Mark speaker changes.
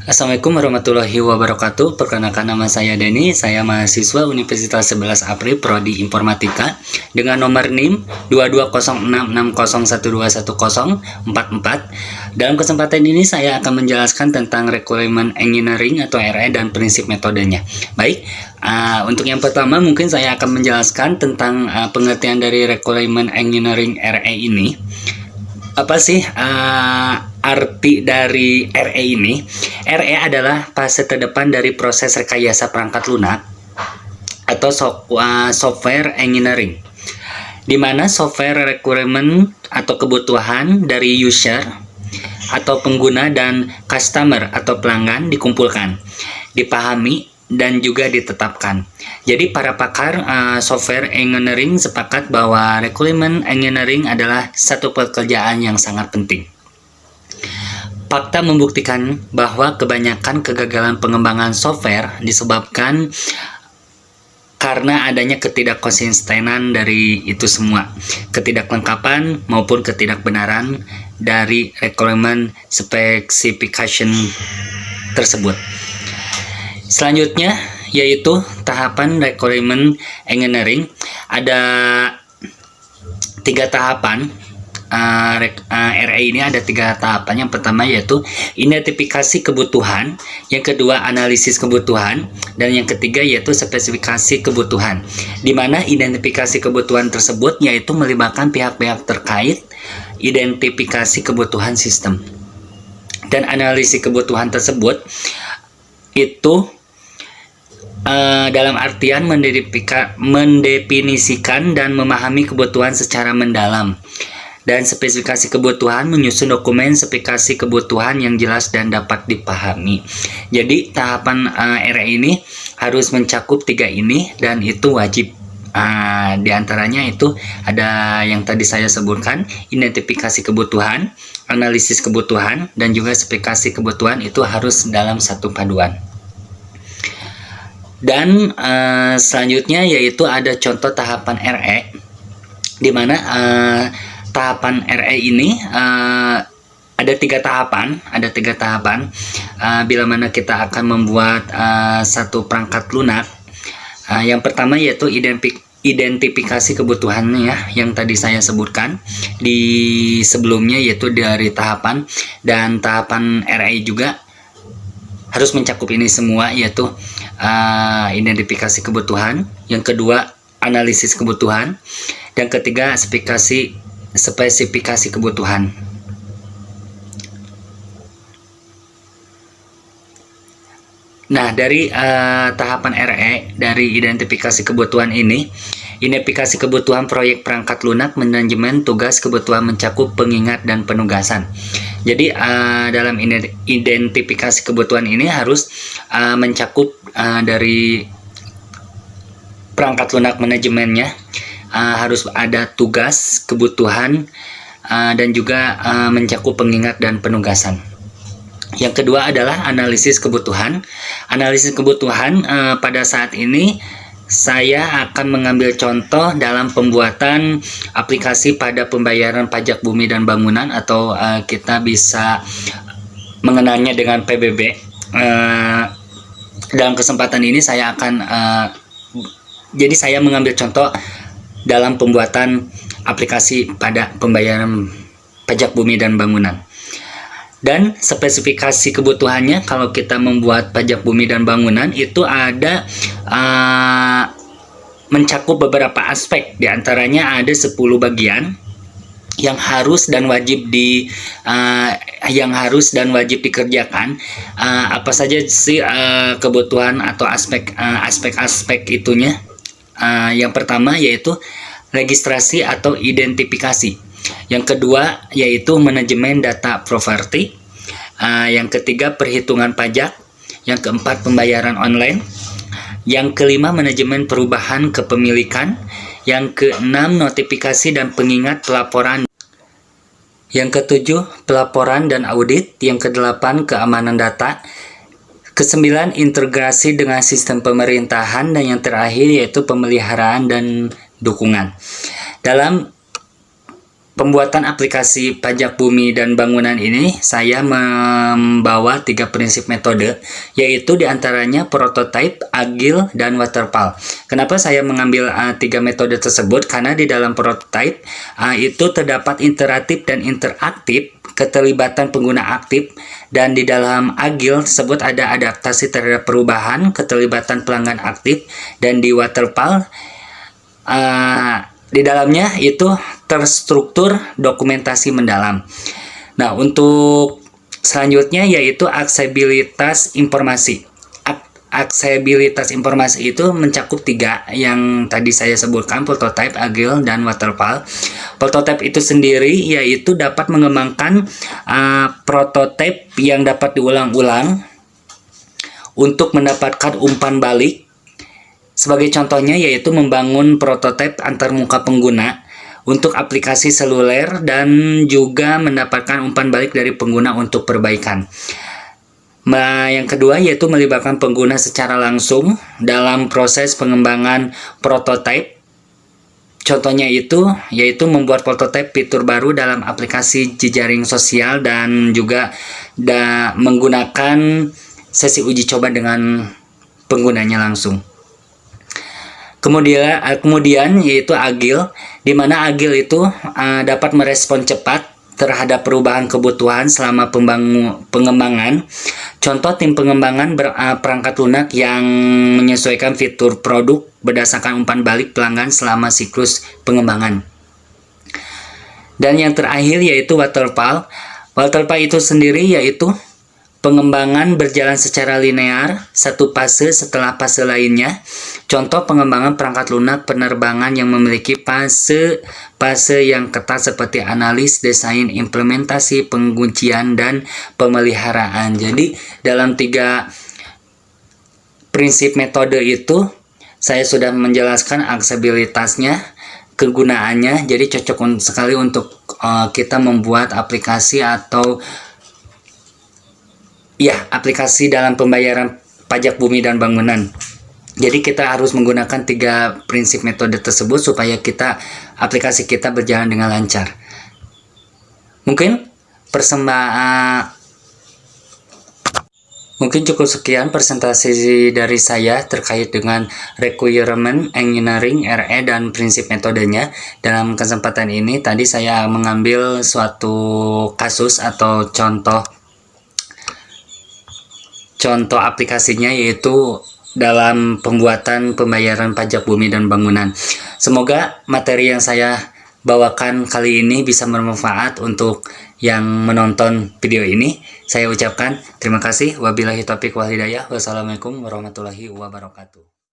Speaker 1: Assalamualaikum warahmatullahi wabarakatuh. Perkenalkan, nama saya Denny. Saya mahasiswa Universitas 11 April Prodi Informatika dengan nomor NIM 220660121044. Dalam kesempatan ini saya akan menjelaskan tentang requirement engineering atau RE dan prinsip metodenya. Baik, untuk yang pertama mungkin saya akan menjelaskan tentang pengertian dari requirement engineering RE ini. Apa sih arti dari RE ini? RE adalah fase terdepan dari proses rekayasa perangkat lunak atau software engineering, di mana software requirement atau kebutuhan dari user atau pengguna dan customer atau pelanggan dikumpulkan, dipahami, dan juga ditetapkan. Jadi para pakar software engineering sepakat bahwa requirement engineering adalah satu pekerjaan yang sangat penting. Fakta membuktikan bahwa kebanyakan kegagalan pengembangan software disebabkan karena adanya ketidakkonsistenan dari itu semua, ketidaklengkapan maupun ketidakbenaran dari requirement specification tersebut. Selanjutnya yaitu tahapan requirement engineering. Ada 3 tahapan. RE ini ada 3 tahapan. Yang pertama yaitu identifikasi kebutuhan, yang kedua analisis kebutuhan, dan yang ketiga yaitu spesifikasi kebutuhan, di mana identifikasi kebutuhan tersebut yaitu melibatkan pihak-pihak terkait, identifikasi kebutuhan sistem, dan analisis kebutuhan tersebut itu dalam artian mendefinisikan dan memahami kebutuhan secara mendalam, dan spesifikasi kebutuhan menyusun dokumen spesifikasi kebutuhan yang jelas dan dapat dipahami. Jadi tahapan RE ini harus mencakup 3 ini, dan itu wajib. Di antaranya itu ada yang tadi saya sebutkan, identifikasi kebutuhan, analisis kebutuhan, dan juga spesifikasi kebutuhan itu harus dalam satu paduan. Dan selanjutnya yaitu ada contoh tahapan RE, di mana tahapan RE ini ada 3 tahapan. Bila mana kita akan membuat satu perangkat lunak. Yang pertama yaitu identifikasi kebutuhannya, yang tadi saya sebutkan di sebelumnya, yaitu dari tahapan, dan tahapan RE juga harus mencakup ini semua, yaitu identifikasi kebutuhan, yang kedua analisis kebutuhan, dan ketiga spesifikasi kebutuhan. Nah, dari tahapan RE, dari identifikasi kebutuhan ini, identifikasi kebutuhan proyek perangkat lunak manajemen tugas kebutuhan mencakup pengingat dan penugasan. Jadi dalam identifikasi kebutuhan ini harus mencakup dari perangkat lunak manajemennya, harus ada tugas, kebutuhan, dan juga mencakup pengingat dan penugasan. Yang kedua adalah analisis kebutuhan. Analisis kebutuhan pada saat ini saya akan mengambil contoh dalam pembuatan aplikasi pada pembayaran pajak bumi dan bangunan, atau kita bisa mengenalnya dengan PBB. Dalam kesempatan ini saya akan jadi saya mengambil contoh dalam pembuatan aplikasi pada pembayaran pajak bumi dan bangunan. Dan spesifikasi kebutuhannya, kalau kita membuat pajak bumi dan bangunan itu ada mencakup beberapa aspek. Di antaranya ada 10 bagian yang harus dan wajib dikerjakan. Apa saja sih kebutuhan atau aspek-aspek itunya? Yang pertama yaitu registrasi atau identifikasi. Yang kedua yaitu manajemen data properti. Yang ketiga perhitungan pajak. Yang keempat pembayaran online. Yang kelima manajemen perubahan kepemilikan. Yang keenam notifikasi dan pengingat pelaporan. Yang ketujuh pelaporan dan audit. Yang kedelapan keamanan data. Kesembilan integrasi dengan sistem pemerintahan. Dan yang terakhir yaitu pemeliharaan dan dukungan. Dalam pembuatan aplikasi pajak bumi dan bangunan ini, saya membawa 3 prinsip metode, yaitu diantaranya prototype, agile, dan waterfall. Kenapa saya mengambil 3 metode tersebut? Karena di dalam prototype itu terdapat iteratif dan interaktif, keterlibatan pengguna aktif, dan di dalam agile tersebut ada adaptasi terhadap perubahan, keterlibatan pelanggan aktif, dan di waterfall di dalamnya itu terstruktur dokumentasi mendalam. Nah, untuk selanjutnya yaitu aksesibilitas informasi. Aksesibilitas informasi itu mencakup 3 yang tadi saya sebutkan, prototype, agile, dan waterfall. Prototype itu sendiri yaitu dapat mengembangkan prototipe yang dapat diulang-ulang untuk mendapatkan umpan balik. Sebagai contohnya yaitu membangun prototipe antarmuka pengguna untuk aplikasi seluler dan juga mendapatkan umpan balik dari pengguna untuk perbaikan. Yang kedua yaitu melibatkan pengguna secara langsung dalam proses pengembangan prototipe. Contohnya itu yaitu membuat prototipe fitur baru dalam aplikasi jejaring sosial dan juga menggunakan sesi uji coba dengan penggunanya langsung. Kemudian yaitu agile, di mana agile itu dapat merespon cepat terhadap perubahan kebutuhan selama pengembangan. Contoh, tim pengembangan perangkat lunak yang menyesuaikan fitur produk berdasarkan umpan balik pelanggan selama siklus pengembangan. Dan yang terakhir yaitu waterfall. Waterfall itu sendiri yaitu pengembangan berjalan secara linear, satu fase setelah fase lainnya. Contoh pengembangan perangkat lunak penerbangan yang memiliki fase yang ketat seperti analis, desain, implementasi, pengujian, dan pemeliharaan. Jadi dalam 3 prinsip metode itu saya sudah menjelaskan aksesibilitasnya, kegunaannya. Jadi cocok sekali untuk kita membuat aplikasi atau aplikasi dalam pembayaran pajak bumi dan bangunan. Jadi kita harus menggunakan 3 prinsip metode tersebut supaya aplikasi kita berjalan dengan lancar. Mungkin cukup sekian presentasi dari saya terkait dengan requirement engineering, RE, dan prinsip metodenya. Dalam kesempatan ini tadi saya mengambil suatu kasus atau contoh aplikasinya yaitu dalam pembuatan pembayaran pajak bumi dan bangunan. Semoga materi yang saya bawakan kali ini bisa bermanfaat untuk yang menonton video ini. Saya ucapkan terima kasih. Wabillahi taufiq wal hidayah. Wassalamualaikum warahmatullahi wabarakatuh.